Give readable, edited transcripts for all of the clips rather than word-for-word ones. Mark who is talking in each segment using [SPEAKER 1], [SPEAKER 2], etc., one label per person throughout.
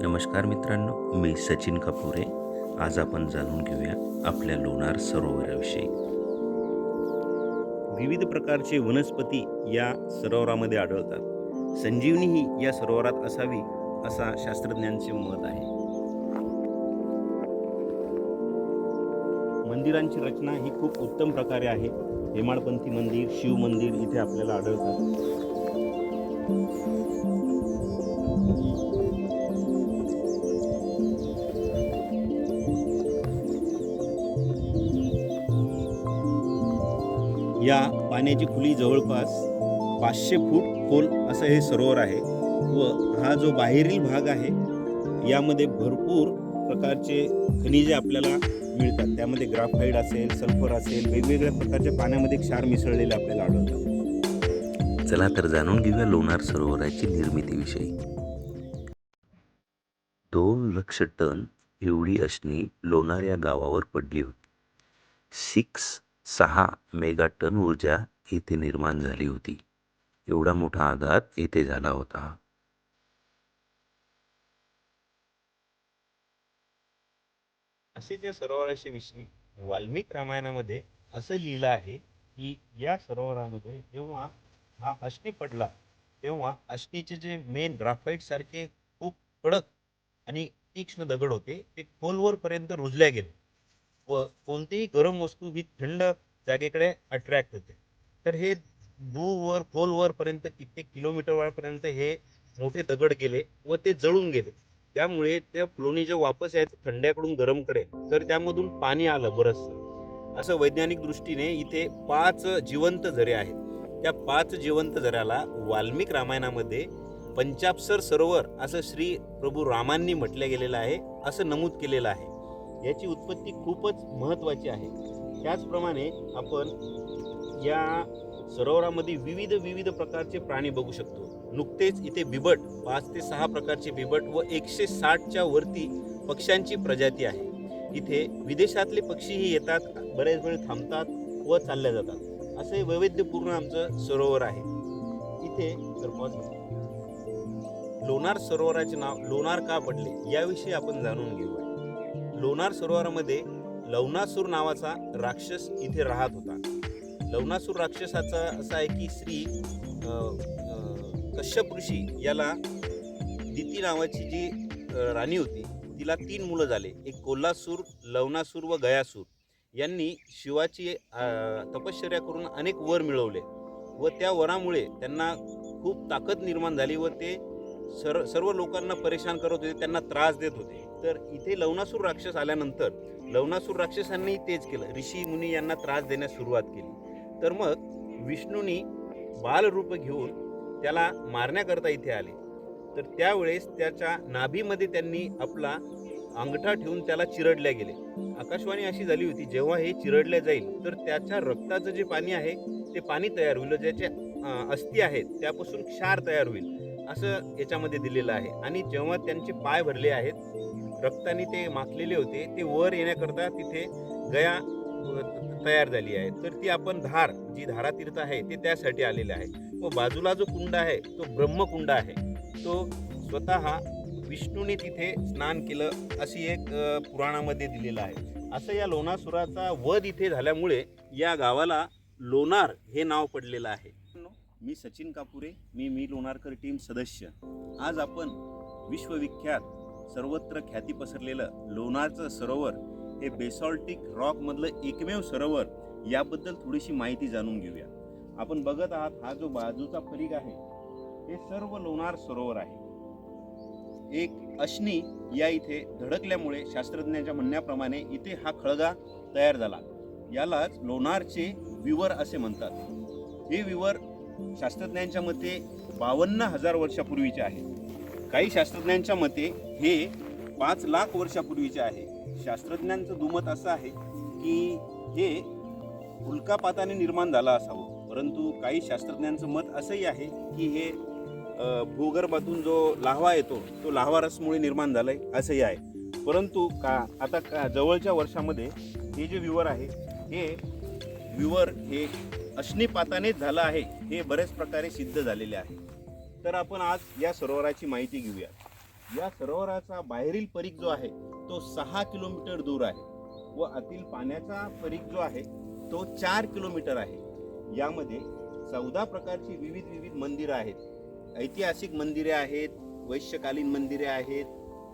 [SPEAKER 1] नमस्कार मित्रांनो, मी सचिन कपुरे। आज आपण जाणून घेऊया आपल्या लोणार सरोवराविषयी। विविध प्रकारचे वनस्पती या सरोवरामध्ये आढळतात। संजीवनी ही या सरोवरात असावी असा शास्त्रज्ञांचे मत आहे। मंदिरांची रचना ही खूप उत्तम प्रकारे आहे। हेमाडपंथी मंदिर, शिव मंदिर इथे आपल्याला आढळतात। या पाण्याची खोली जवळपास 500 फूट खोल असं हे सरोवर आहे व हा जो बाहेरील भाग आहे यामध्ये भरपूर प्रकारचे खनिजे आपल्याला मिळतात। त्यामध्ये ग्राफाइट असेल, सल्फर असेल, वेगवेगळ्या प्रकारच्या पाण्यामध्ये क्षार मिसळलेले आपल्याला आढळतात। चला तर जाणून घेऊया लोणार सरोवराची निर्मितीविषयी। 2 लाख टन एवढी अश्नी लोणार या गावावर पडली होती। 6 मेगाटन ऊर्जा येथे निर्माण झाली होती। एवढा मोठा आघात येथे झाला होता।
[SPEAKER 2] असे त्या सरोवराच्या विषयी वाल्मिक रामायणामध्ये असं लिहिलं आहे की या सरोवरामध्ये जेव्हा हा अश्नी पडला तेव्हा अश्नीचे जे मेन ग्राफाइट सारखे खूप कडक आणि तीक्ष्ण दगड होते ते खोलवर पर्यंत रुजल्या गेले व कोणतीही गरम वस्तू ही थंड जागेकडे अट्रॅक्ट होते। तर हे दूरवर खोलवर पर्यंत कित्येक किलोमीटर पर्यंत हे मोठे दगड गेले व ते जळून गेले। त्यामुळे त्या फ्लोनी जे वापस यायचं थंड्याकडून गरमकडे तर त्यामधून पाणी आलं बरंच। असं वैज्ञानिक दृष्टीने इथे 5 जिवंत झरे आहेत। त्या 5 जिवंत झऱ्याला वाल्मिक रामायणामध्ये पंचाप्सर सरोवर असं श्री प्रभू रामांनी म्हटले गेलेलं आहे, असं नमूद केलेलं आहे। याची उत्पत्ती खूपच महत्त्वाची आहे। त्याचप्रमाणे आपण या सरोवरामध्ये विविध प्रकारचे प्राणी बघू शकतो। नुकतेच इथे बिबट 5 ते 6 प्रकारचे बिबट व 160च्या वरती पक्ष्यांची प्रजाती आहे। इथे विदेशातले पक्षीही येतात, बरेच वेळ थांबतात व चालल्या जातात। असे वैविध्यपूर्ण आमचं सरोवर आहे। इथे लोणार सरोवराचे नाव लोणार का पडले याविषयी आपण जाणून घेऊया। लोणार सरोवरामध्ये लवणासूर नावाचा राक्षस इथे राहत होता। लवणासूर राक्षसाचा असा आहे की श्री कश्यप ऋषी याला दिती नावाची जी राणी होती तिला 3 मुलं झाले। एक कोल्हासूर, लवणासूर व गयासूर। यांनी शिवाची तपश्चर्या करून अनेक वर मिळवले व त्या वरामुळे त्यांना खूप ताकद निर्माण झाली व ते सर्व लोकांना परेशान करत होते, त्यांना त्रास देत होते। तर इथे लवणासूर राक्षस आल्यानंतर लवणासूर राक्षसांनी तेच केलं, ऋषी मुनी यांना त्रास देण्यास सुरुवात केली। तर मग विष्णूंनी बाल रूप घेऊन त्याला मारण्याकरता इथे आले। तर त्यावेळेस त्याच्या नाभीमध्ये त्यांनी आपला अंगठा ठेवून त्याला चिरडल्या गेले। आकाशवाणी अशी झाली होती जेव्हा हे चिरडले जाईल तर त्याच्या रक्ताचं जे पाणी आहे ते पाणी तयार होईल, ज्याचे अस्थी आहेत त्यापासून क्षार तयार होईल असं याच्यामध्ये दिलेलं आहे। आणि जेव्हा त्यांचे पाय भरले आहेत रक्ताने ते माखलेले होते ते वर येण्याकरता तिथे गया तयार झाली आहे। तर ती आपण धार जी धारातीर्थ आहे ते त्यासाठी आलेले आहे। व बाजूला जो कुंड आहे तो ब्रह्मकुंड आहे, तो स्वतः विष्णूने तिथे स्नान केलं अशी एक पुराणामध्ये दिलेलं आहे। असं या लोणासुराचा वध इथे झाल्यामुळे या गावाला लोणार हे नाव पडलेलं आहे। मी सचिन कापुरे, मी लोणारकर टीम सदस्य। आज आपण विश्वविख्यात सर्वत्र ख्याती पसरलेलं लोणारचं सरोवर हे बेसॉल्टिक रॉक मधलं एकमेव सरोवर याबद्दल थोडीशी माहिती जाणून घेऊया। आपण बघत आहात हा जो बाजूचा फलिक आहे हे सर्व लोणार सरोवर आहे। एक अश्नी या इथे धडकल्यामुळे शास्त्रज्ञांच्या म्हणण्याप्रमाणे इथे हा खळगा तयार झाला। यालाच लोणारचे विवर असे म्हणतात। हे विवर शास्त्रज्ञांच्या मते 52,000 वर्षापूर्वीचे आहे। काही शास्त्रज्ञांच्या मते हे 5 लाख वर्षापूर्वीचे आहे। शास्त्रज्ञांचं दुमत असं आहे की हे उल्कापाताने निर्माण झालं असावं, परंतु काही शास्त्रज्ञांचं मत असंही आहे की हे भूगर्भातून जो लाव्हा येतो तो लाव्हा रसमुळे निर्माण झालंय असंही आहे। परंतु आता जवळच्या वर्षामध्ये हे जे विवर आहे हे विवर हे अश्निपातानेच झालं आहे हे बऱ्याच प्रकारे सिद्ध झालेले आहे। तर आपण आज या सरोवराची माहिती घेऊया।
[SPEAKER 1] या सरोवराचा बाहेरील परीघ जो आहे तो 6 किलोमीटर दूर आहे व आतील पाण्याचा परीघ जो आहे तो 4 किलोमीटर आहे. यामध्ये 14 प्रकारची विविध मंदिरं आहेत. ऐतिहासिक मंदिरे आहेत, वैश्यकालीन मंदिरे आहेत,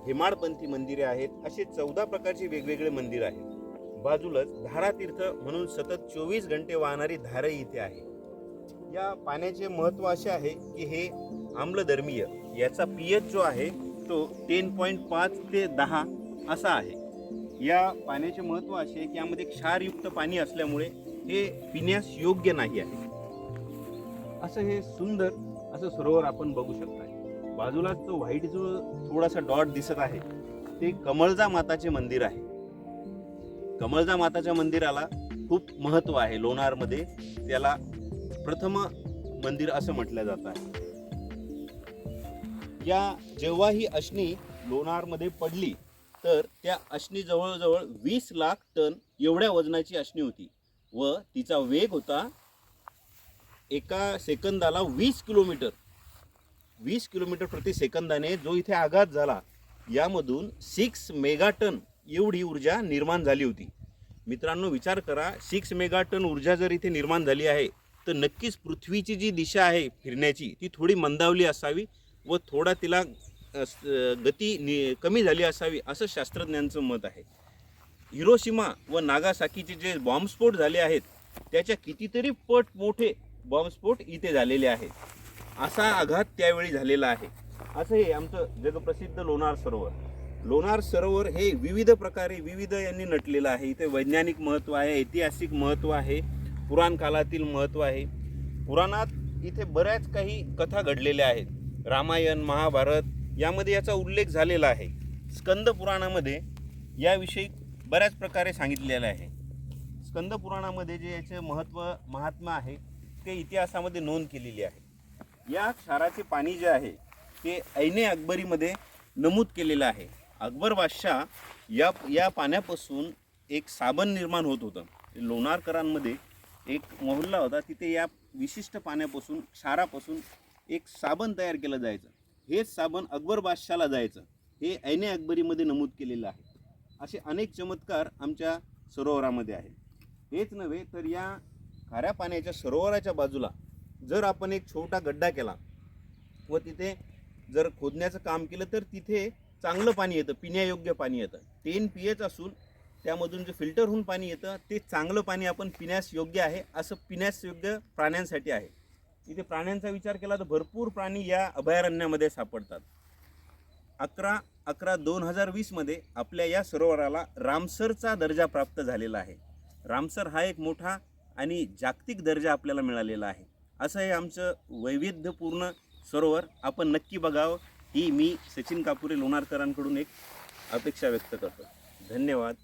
[SPEAKER 1] हेमाडपंथी मंदिरे आहेत, असे 14 प्रकारचे वेगवेगळे मंदिर आहेत. बाजूलाच धारातीर्थ म्हणून सतत 24 घंटे वाहणारी धारही इथे आहे. या पाण्याचे महत्त्व असे आहे की हे आम्लधर्मीय, याचा पीएच जो आहे तो 10.5 ते 10 असा आहे. या पाण्याचे महत्त्व असे आहे की यामध्ये क्षारयुक्त पाणी असल्यामुळे हे पिण्यास योग्य नाही आहे. असं हे सुंदर असं सरोवर आपण बघू शकता. बाजूला तो व्हाईट जो थोडासा डॉट दिसत आहे ते कमळजा माताचे मंदिर आहे. कमळजा माताच्या मंदिराला खूप महत्त्व आहे. लोणारमध्ये त्याला प्रथम मंदिर असं म्हटलं जात आहे. या जेव्हा ही अश्नी लोणारमध्ये पडली तर त्या अश्नी जवळजवळ 20 लाख टन एवढ्या वजनाची अश्नी होती व तिचा वेग होता एका सेकंदाला 20 किलोमीटर प्रति सेकंदाने. जो इथे आघात झाला यामधून 6 मेगाटन एवढी ऊर्जा निर्माण झाली होती. मित्रांनो, विचार करा, 6 मेगाटन ऊर्जा जर इथे निर्माण झाली आहे तर नक्कीच पृथ्वीची जी दिशा आहे फिरण्याची ती थोडी मंदावली असावी व थोडा तिला गती कमी झाली असावी असं शास्त्रज्ञांचं मत आहे. हिरोशिमा व नागासाकीचे जे बॉम्बस्फोट झाले आहेत त्याच्या कितीतरी पट मोठे बॉम्बस्फोट इथे झालेले आहेत. असा आघात त्यावेळी झालेला आहे. असं हे आमचं जगप्रसिद्ध लोणार सरोवर. लोणार सरोवर हे विविध प्रकारे विविध यांनी नटलेलं आहे. इथे वैज्ञानिक महत्त्व आहे, ऐतिहासिक महत्त्व आहे, पुराण काळातील महत्त्व आहे. पुराणात इथे बऱ्याच काही कथा घडलेल्या आहेत. रामायण, महाभारत यामध्ये याचा उल्लेख झालेला आहे. स्कंद पुराणामध्ये याविषयी बऱ्याच प्रकारे सांगितलेलं आहे. स्कंद पुराणामध्ये जे याचे महत्त्व महात्मा आहे ते इतिहासामध्ये नोंद केलेली आहे. या क्षाराचे पाणी जे आहे ते ऐने अकबरीमध्ये नमूद केलेलं आहे. अकबर बादशाह या पाण्यापासून एक साबण निर्माण होत होतं. लोणारकरांमध्ये एक मोहल्ला होता, तिथे या विशिष्ट पाण्यापासून क्षारापासून एक साबण तयार केलं जायचं. हेच साबण अकबर बादशाहला जायचं, हे ऐने अकबरीमध्ये नमूद केलेलं आहे. असे अनेक चमत्कार आमच्या सरोवरामध्ये आहेत. हेच नव्हे तर या खाऱ्या पाण्याच्या सरोवराच्या बाजूला जर आपण एक छोटा गड्डा केला व तिथे जर खोदण्याचं काम केलं तर तिथे चांगलं पाणी येतं, पिण्यायोग्य पाणी येतं. 10 pH असून त्यामधून जे फिल्टर होऊन पाणी येतं ते चांगलं पाणी आपण पिण्यास योग्य आहे, असं पिण्यास योग्य प्राण्यांसाठी आहे. इथे प्राण्यांचा विचार केला तर भरपूर प्राणी या अभयारण्यामध्ये सापडतात. 11/11/2020 मध्ये आपल्या या सरोवराला रामसरचा दर्जा प्राप्त झालेला आहे. रामसर हा एक मोठा आणि जागतिक दर्जा आपल्याला मिळालेला आहे. असं हे आमचं वैविध्यपूर्ण सरोवर आपण नक्की बघावं ही मी सचिन कापुरे लोणारकरांकडून एक अपेक्षा व्यक्त करतो. धन्यवाद.